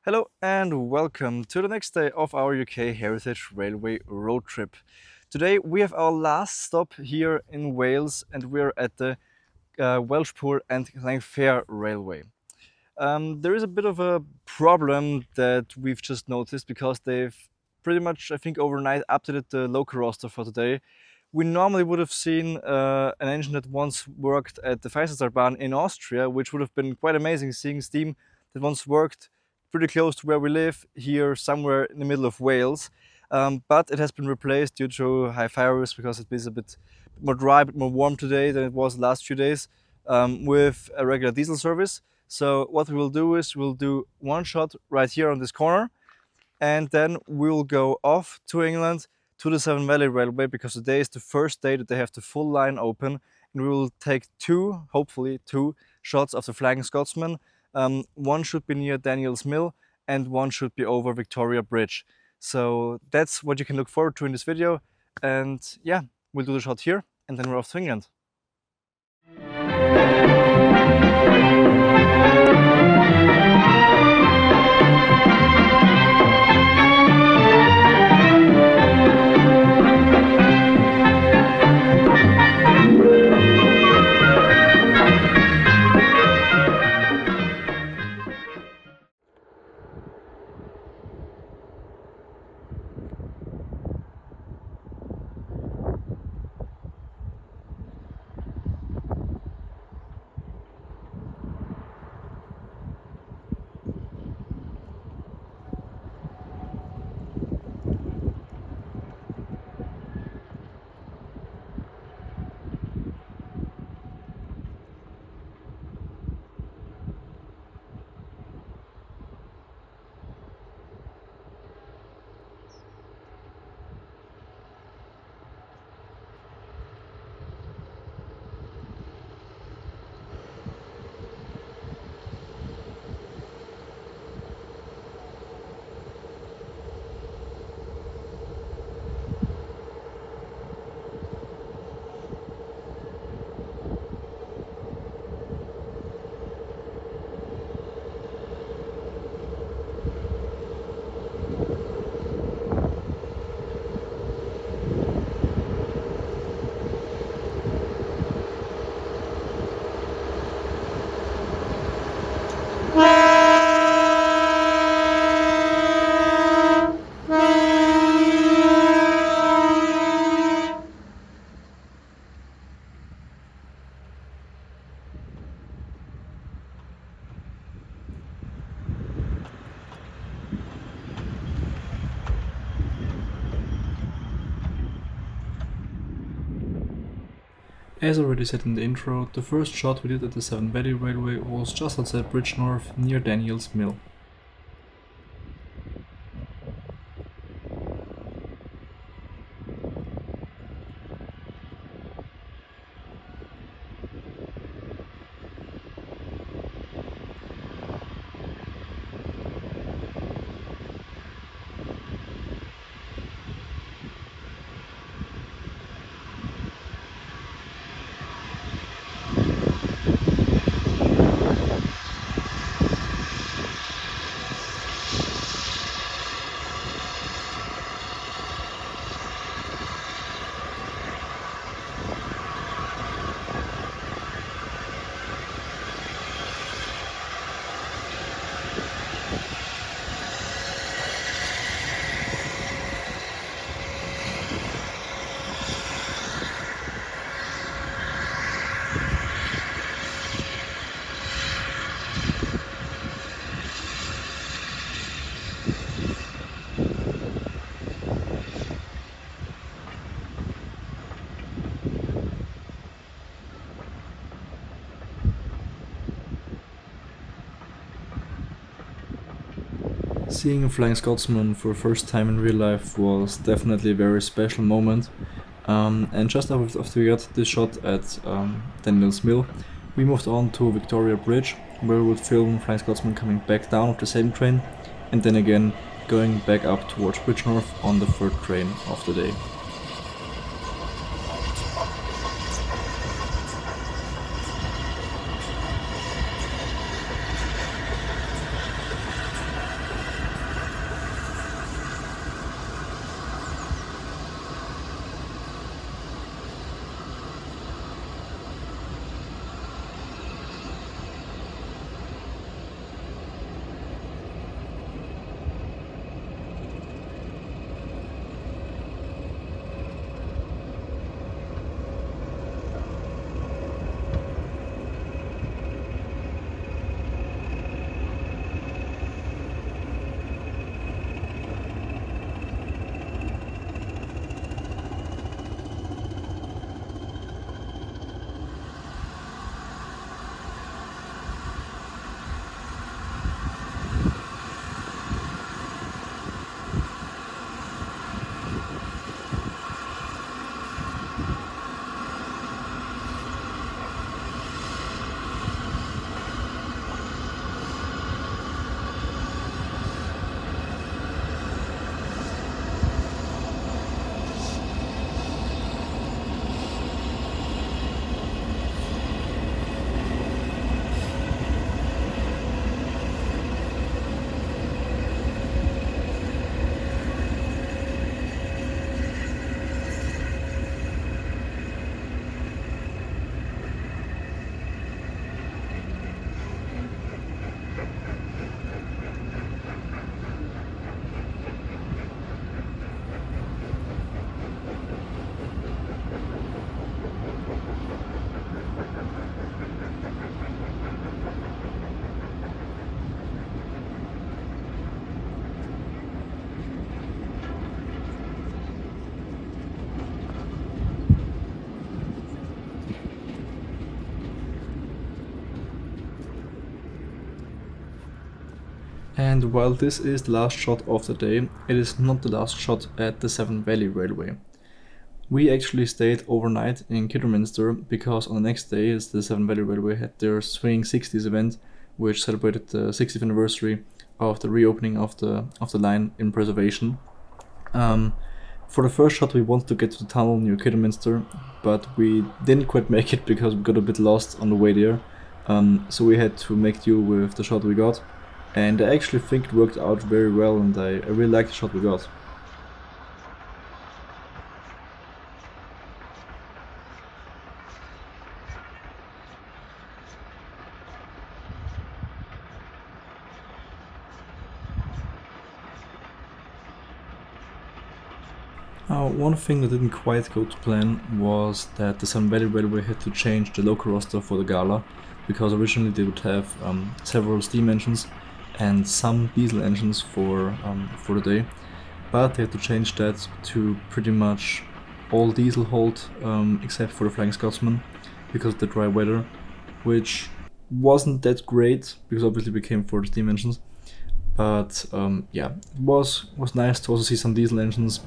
Hello and welcome to the next day of our UK Heritage Railway road trip. Today we have our last stop here in Wales and we're at the Welshpool and Llanfair Railway. There is a bit of a problem that we've just noticed because they've pretty much, I think, overnight updated the local roster for today. We normally would have seen an engine that once worked at the Feisterbahn in Austria, which would have been quite amazing seeing steam that once worked pretty close to where we live here somewhere in the middle of Wales. But it has been replaced due to high fire risk because it is a bit more dry, a bit more warm today than it was the last few days, with a regular diesel service. So what we will do is we'll do one shot right here on this corner, and then we'll go off to England to the Severn Valley Railway because today is the first day that they have the full line open, and we will take hopefully two shots of the Flying Scotsman. One should be near Daniel's Mill and one should be over Victoria Bridge. So that's what you can look forward to in this video. And yeah, we'll do the shot here and then we're off to England. As already said in the intro, the first shot we did at the Severn Valley Railway was just outside Bridgnorth near Daniel's Mill. Seeing a Flying Scotsman for the first time in real life was definitely a very special moment. And just after we got this shot at Daniel's Mill, we moved on to Victoria Bridge, where we would film Flying Scotsman coming back down of the same train, and then again going back up towards Bridgnorth on the third train of the day. And while this is the last shot of the day, it is not the last shot at the Severn Valley Railway. We actually stayed overnight in Kidderminster because on the next day is the Severn Valley Railway had their Swinging Sixties event, which celebrated the 60th anniversary of the reopening of the line in preservation. For the first shot we wanted to get to the tunnel near Kidderminster, but we didn't quite make it because we got a bit lost on the way there. So we had to make do with the shot we got, and I actually think it worked out very well, and I really liked the shot we got. One thing that didn't quite go to plan was that the Severn Valley Railway had to change the local roster for the gala, because originally they would have several steam engines and some diesel engines for the day, but they had to change that to pretty much all diesel hold except for the Flying Scotsman because of the dry weather, which wasn't that great because obviously we came for the steam engines. But yeah, it was nice to also see some diesel engines.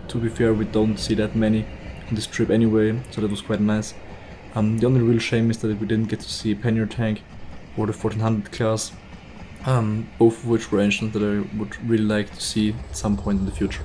To be fair, we don't see that many on this trip anyway, so that was quite nice. The only real shame is that we didn't get to see Pannier Tank or the 1400 class, both of which were engines that I would really like to see at some point in the future.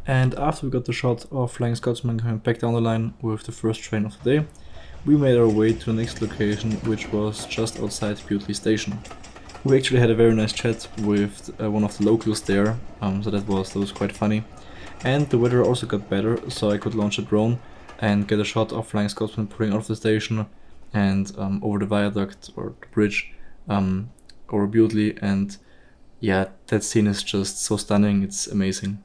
And after we got the shot of Flying Scotsman coming back down the line with the first train of the day, we made our way to the next location, which was just outside Bewdley Station. We actually had a very nice chat with one of the locals there, so that was quite funny. And the weather also got better, so I could launch a drone and get a shot of Flying Scotsman pulling out of the station and over the viaduct or the bridge over Bewdley. And yeah, that scene is just so stunning, it's amazing.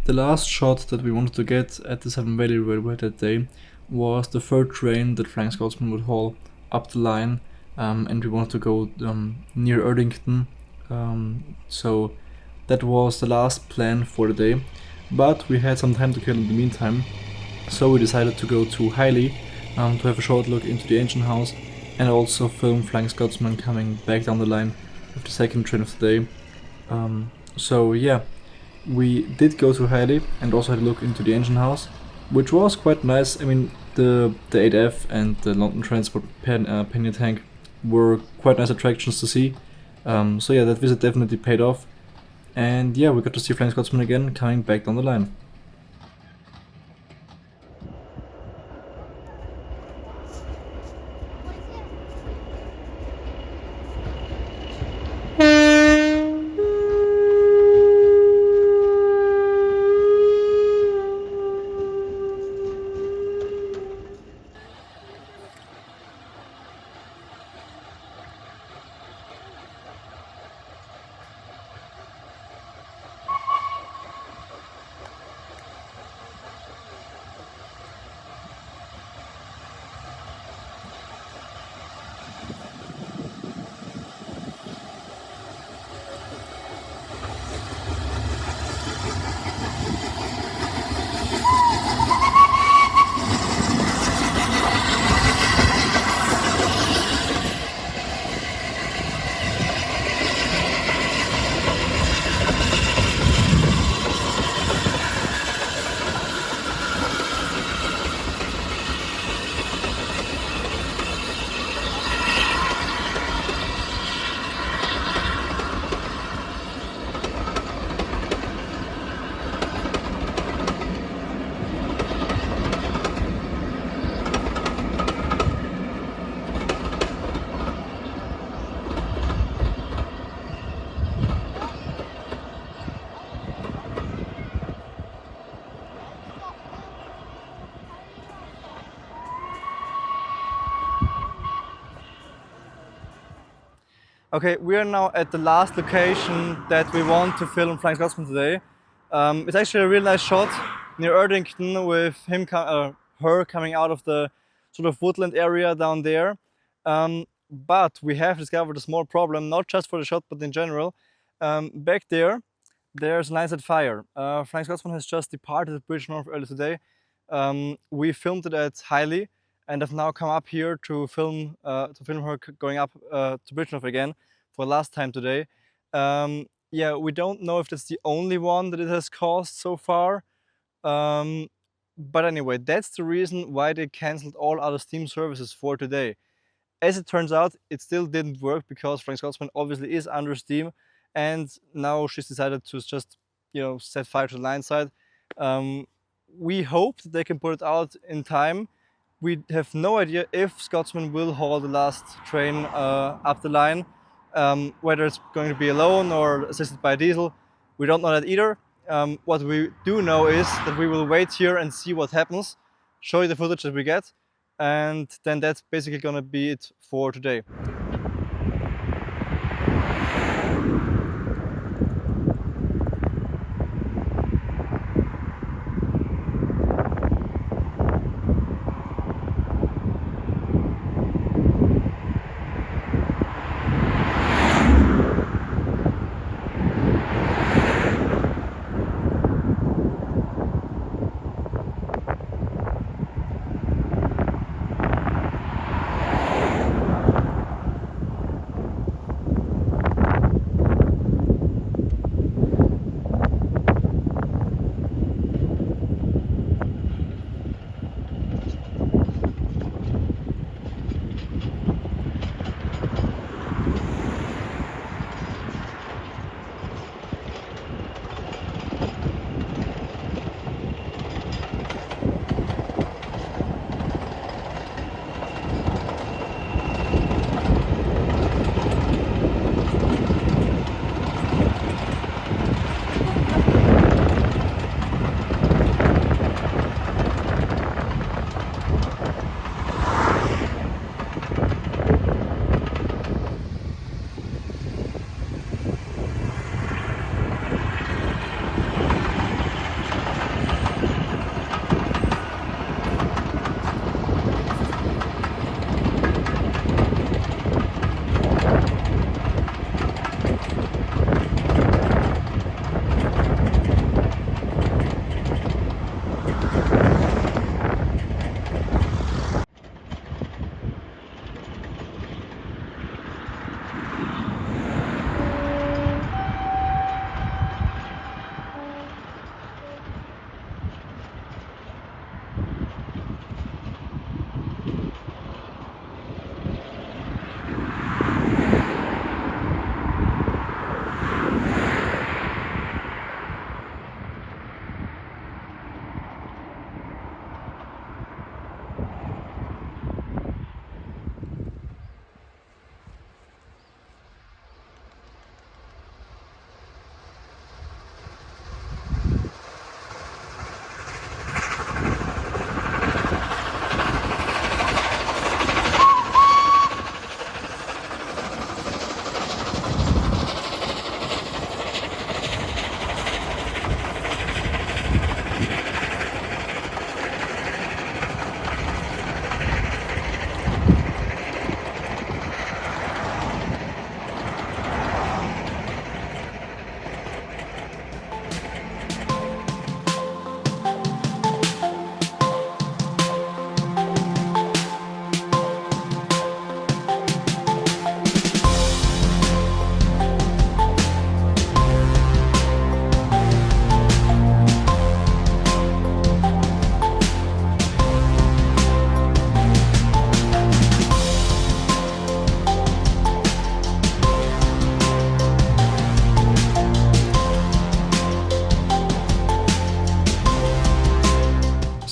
The last shot that we wanted to get at the Severn Valley Railway that day was the third train that Flying Scotsman would haul up the line, and we wanted to go near Erdington. So that was the last plan for the day, but we had some time to kill in the meantime, so we decided to go to Highley to have a short look into the engine house and also film Flying Scotsman coming back down the line with the second train of the day. So yeah, we did go to Highley and also had a look into the engine house, which was quite nice. I mean, the 8F and the London Transport pannier tank were quite nice attractions to see. So yeah, that visit definitely paid off. And yeah, we got to see Flying Scotsman again coming back down the line. Okay, we are now at the last location that we want to film Flying Scotsman today. It's actually a really nice shot near Erdington with her coming out of the sort of woodland area down there. But we have discovered a small problem, not just for the shot, but in general. Back there, there's a landslide fire. Flying Scotsman has just departed the Bridge North earlier today. We filmed it at Highley and have now come up here to film her going up to Bridge North again for the last time today. Yeah, we don't know if that's the only one that it has caused so far. But anyway, that's the reason why they cancelled all other Steam services for today. As it turns out, it still didn't work because Flying Scotsman obviously is under Steam, and now she's decided to just, set fire to the line side. We hope that they can put it out in time. We have no idea if Scotsman will haul the last train up the line, whether it's going to be alone or assisted by diesel. We don't know that either. What we do know is that we will wait here and see what happens, show you the footage that we get, and then that's basically gonna be it for today.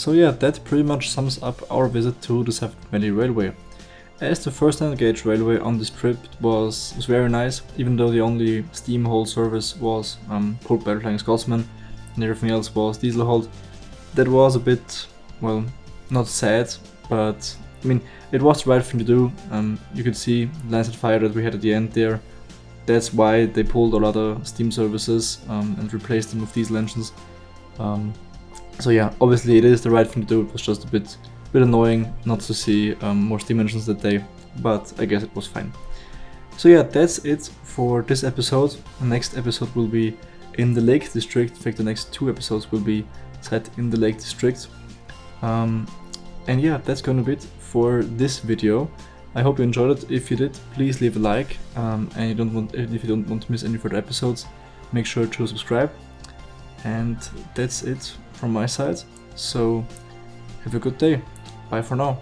So yeah, that pretty much sums up our visit to the Severn Valley Railway. As the first hand gauge railway on this trip was very nice, even though the only steam hauled service was pulled by the Flying Scotsman and everything else was diesel hauled. That was a bit, well, not sad, but I mean, it was the right thing to do. You could see the Lancet fire that we had at the end there. That's why they pulled a lot of steam services and replaced them with diesel engines. So yeah, obviously it is the right thing to do. It was just a bit annoying not to see more steam engines that day, but I guess it was fine. So yeah, that's it for this episode. The next episode will be in the Lake District. In fact, the next 2 episodes will be set in the Lake District. And yeah, that's gonna be it for this video. I hope you enjoyed it. If you did, please leave a like. And if you don't want to miss any further episodes, make sure to subscribe. And that's it from my side. So have a good day. Bye for now.